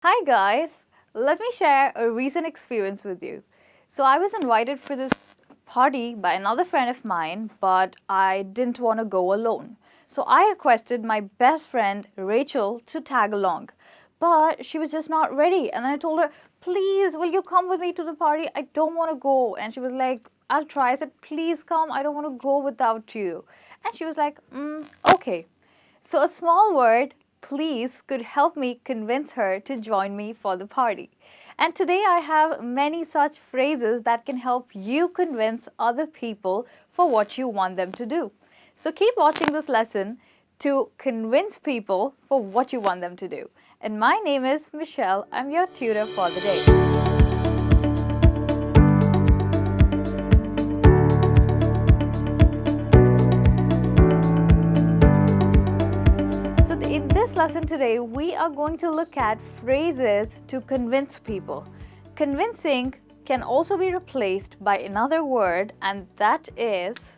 Hi guys, let me share a recent experience with you. So I was invited for this party by another friend of mine, but I didn't want to go alone. So I requested my best friend Rachel to tag along. But she was just not ready. And then I told her, please, will you come with me to the party? I don't want to go. And she was like, I'll try. I said, please come. I don't want to go without you. And she was like, okay. So a small word, please, could help me convince her to join me for the party. And today I have many such phrases that can help you convince other people for what you want them to do. So keep watching this lesson to convince people for what you want them to do. And my name is Michelle. I'm your tutor for the day. So in this lesson today, we are going to look at phrases to convince people. Convincing can also be replaced by another word, and that is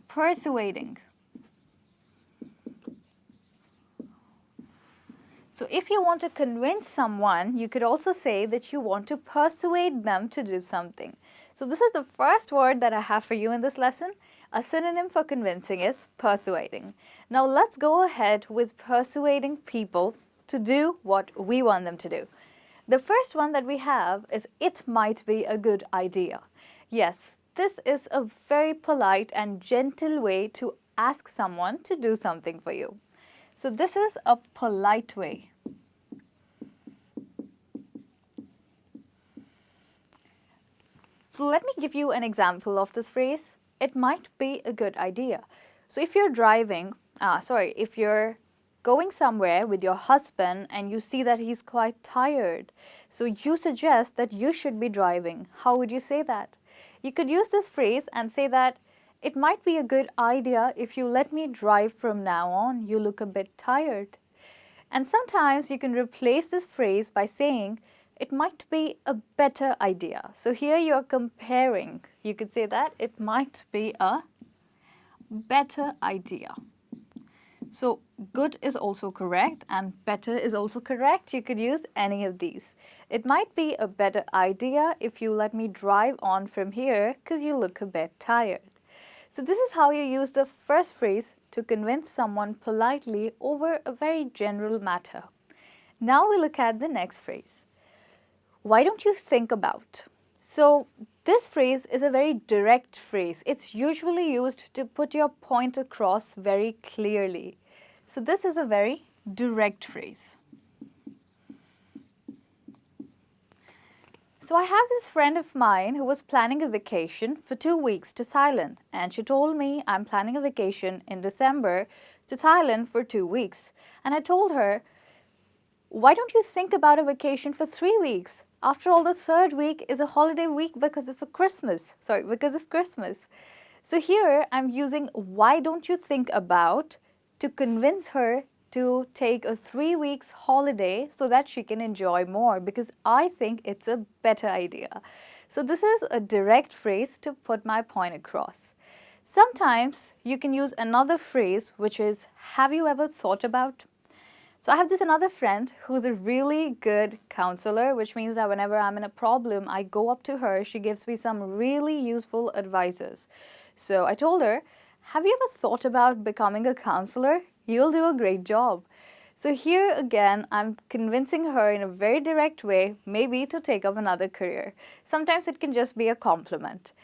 persuading. So if you want to convince someone, you could also say that you want to persuade them to do something. So this is the first word that I have for you in this lesson. A synonym for convincing is persuading. Now let's go ahead with persuading people to do what we want them to do. The first one that we have is it might be a good idea. Yes, this is a very polite and gentle way to ask someone to do something for you. So this is a polite way. So let me give you an example of this phrase. It might be a good idea. So if you're if you're going somewhere with your husband and you see that he's quite tired, so you suggest that you should be driving. How would you say that? You could use this phrase and say that it might be a good idea if you let me drive from now on. You look a bit tired. And sometimes you can replace this phrase by saying, it might be a better idea. So here you're comparing. You could say that it might be a better idea. So good is also correct and better is also correct. You could use any of these. It might be a better idea if you let me drive on from here because you look a bit tired. So this is how you use the first phrase to convince someone politely over a very general matter. Now we look at the next phrase. Why don't you think about? So this phrase is a very direct phrase. It's usually used to put your point across very clearly. So this is a very direct phrase. So I have this friend of mine who was planning a vacation for 2 weeks to Thailand, and she told me I'm planning a vacation in December to Thailand for 2 weeks. And I told her, why don't you think about a vacation for 3 weeks? After all, the third week is a holiday week because of Christmas. So here I'm using why don't you think about to convince her to take a 3 weeks holiday so that she can enjoy more, because I think it's a better idea. So this is a direct phrase to put my point across. Sometimes you can use another phrase, which is, have you ever thought about? So I have this another friend who's a really good counselor, which means that whenever I'm in a problem, I go up to her. She gives me some really useful advices. So I told her, have you ever thought about becoming a counselor? You'll do a great job. So here again, I'm convincing her in a very direct way, maybe to take up another career. Sometimes it can just be a compliment.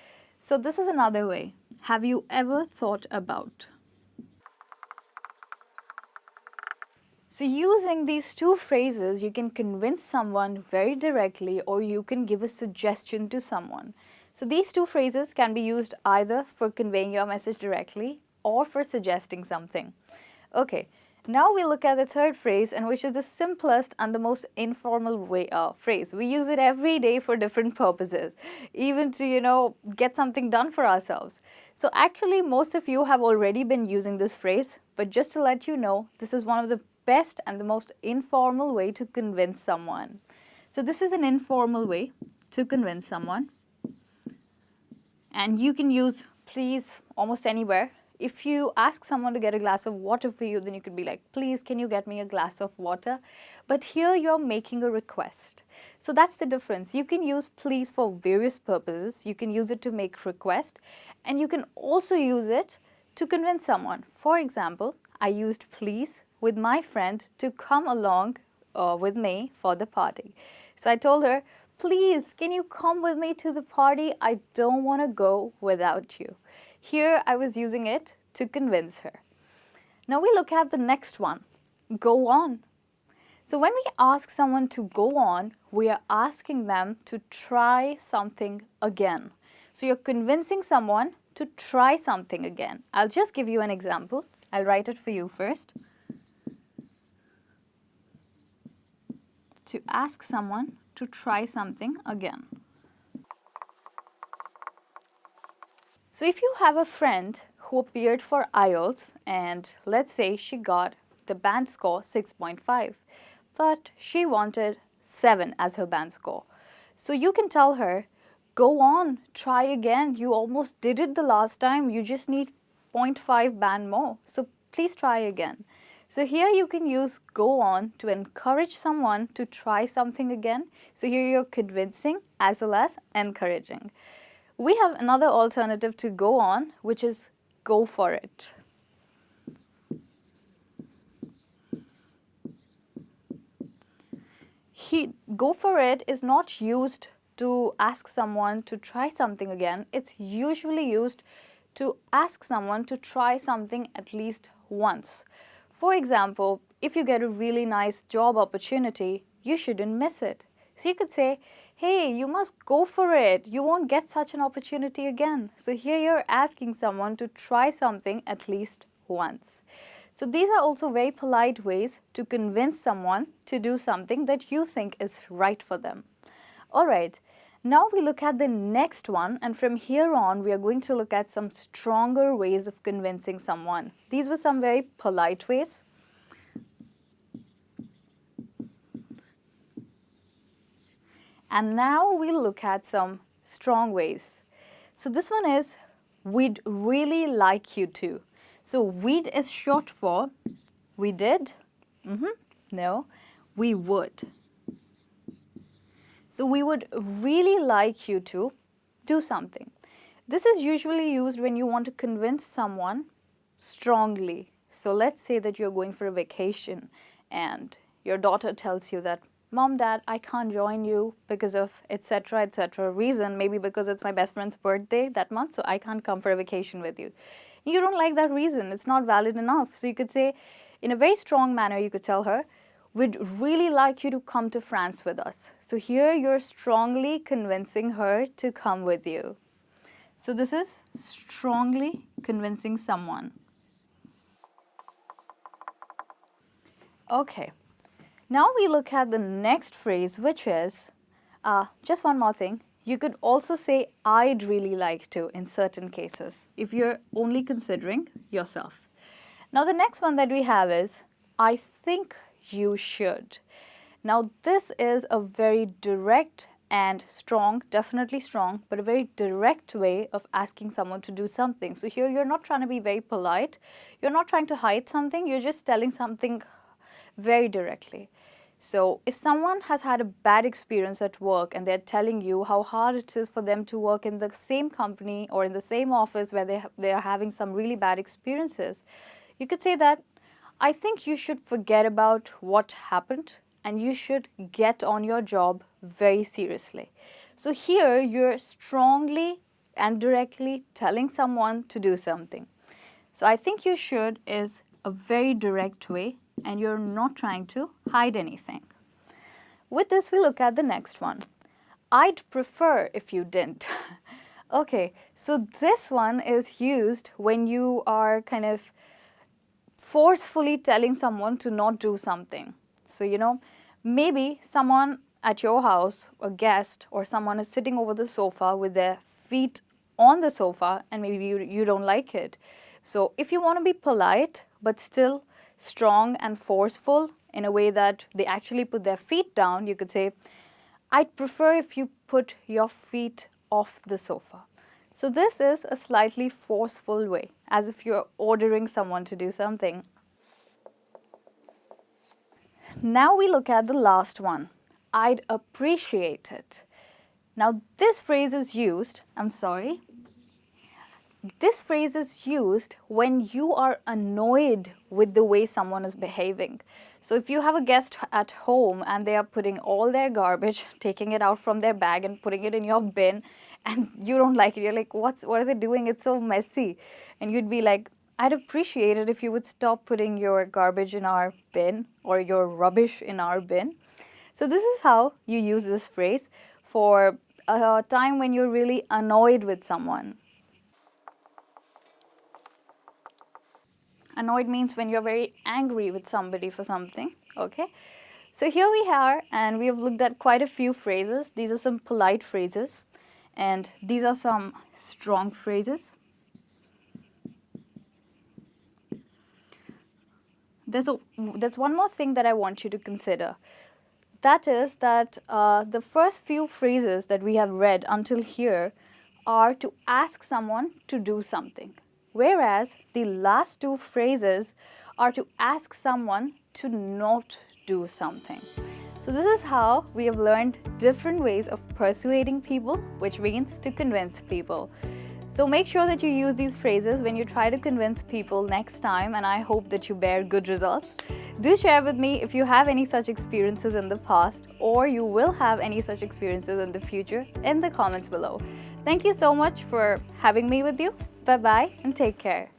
So this is another way. Have you ever thought about? So using these two phrases, you can convince someone very directly, or you can give a suggestion to someone. So these two phrases can be used either for conveying your message directly or for suggesting something. Okay, now we look at the third phrase, and which is the simplest and the most informal phrase. We use it every day for different purposes, even to, get something done for ourselves. So actually, most of you have already been using this phrase, but just to let you know, this is one of the best and the most informal way to convince someone. So this is an informal way to convince someone. And you can use please almost anywhere. if you ask someone to get a glass of water for you, then you could be like, please, can you get me a glass of water? But here you're making a request. So that's the difference. You can use please for various purposes. You can use it to make request, and you can also use it to convince someone. For example, I used please with my friend to come along with me for the party. So I told her, please, can you come with me to the party? I don't want to go without you. Here I was using it to convince her. Now we look at the next one, go on. So when we ask someone to go on, we are asking them to try something again. So you're convincing someone to try something again. I'll just give you an example. I'll write it for you first. To ask someone to try something again. So if you have a friend who appeared for IELTS and let's say she got the band score 6.5, but she wanted 7 as her band score. So you can tell her, go on, try again. You almost did it the last time. You just need 0.5 band more. So please try again. So here you can use go on to encourage someone to try something again. So here you're convincing as well as encouraging. We have another alternative to go on, which is go for it. Go for it is not used to ask someone to try something again. It's usually used to ask someone to try something at least once. For example, if you get a really nice job opportunity, you shouldn't miss it. So you could say, hey, you must go for it. You won't get such an opportunity again. So here you're asking someone to try something at least once. So these are also very polite ways to convince someone to do something that you think is right for them. All right, now we look at the next one, and from here on we are going to look at some stronger ways of convincing someone. These were some very polite ways. And now we'll look at some strong ways. So this one is, we'd really like you to. So we'd is short for, we did, no, we would. So we would really like you to do something. This is usually used when you want to convince someone strongly. So let's say that you're going for a vacation and your daughter tells you that, Mom, Dad, I can't join you because of etc. reason, maybe because it's my best friend's birthday that month, so I can't come for a vacation with you. You don't like that reason, it's not valid enough. So you could say, in a very strong manner, you could tell her, we'd really like you to come to France with us. So here you're strongly convincing her to come with you. So this is strongly convincing someone. Okay. Now we look at the next phrase, which is, just one more thing, you could also say, I'd really like to in certain cases, if you're only considering yourself. Now the next one that we have is, I think you should. Now this is a very direct and strong, definitely strong, but a very direct way of asking someone to do something. So here you're not trying to be very polite, you're not trying to hide something, you're just telling something very directly. So if someone has had a bad experience at work and they're telling you how hard it is for them to work in the same company or in the same office where they are having some really bad experiences, you could say that, I think you should forget about what happened and you should get on your job very seriously. So here you're strongly and directly telling someone to do something. So I think you should is a very direct way, and you're not trying to hide anything. With this, we look at the next one. I'd prefer if you didn't. Okay, so this one is used when you are kind of forcefully telling someone to not do something. So, maybe someone at your house, a guest, or someone is sitting over the sofa with their feet on the sofa, and maybe you don't like it. So if you want to be polite, but still strong and forceful in a way that they actually put their feet down, you could say, I'd prefer if you put your feet off the sofa. So this is a slightly forceful way. as if you're ordering someone to do something. Now we look at the last one. I'd appreciate it. Now this phrase is used, this phrase is used when you are annoyed with the way someone is behaving. So if you have a guest at home and they are putting all their garbage, taking it out from their bag and putting it in your bin, and you don't like it, you're like, what are they doing? It's so messy. And you'd be like, I'd appreciate it if you would stop putting your garbage in our bin or your rubbish in our bin. So this is how you use this phrase for a time when you're really annoyed with someone. Annoyed means when you're very angry with somebody for something, okay? So here we are, and we have looked at quite a few phrases. These are some polite phrases, and these are some strong phrases. There's one more thing that I want you to consider. That is that the first few phrases that we have read until here are to ask someone to do something, whereas the last two phrases are to ask someone to not do something. So this is how we have learned different ways of persuading people, which means to convince people. So make sure that you use these phrases when you try to convince people next time, and I hope that you bear good results. Do share with me if you have any such experiences in the past, or you will have any such experiences in the future, in the comments below. Thank you so much for having me with you. Bye-bye and take care.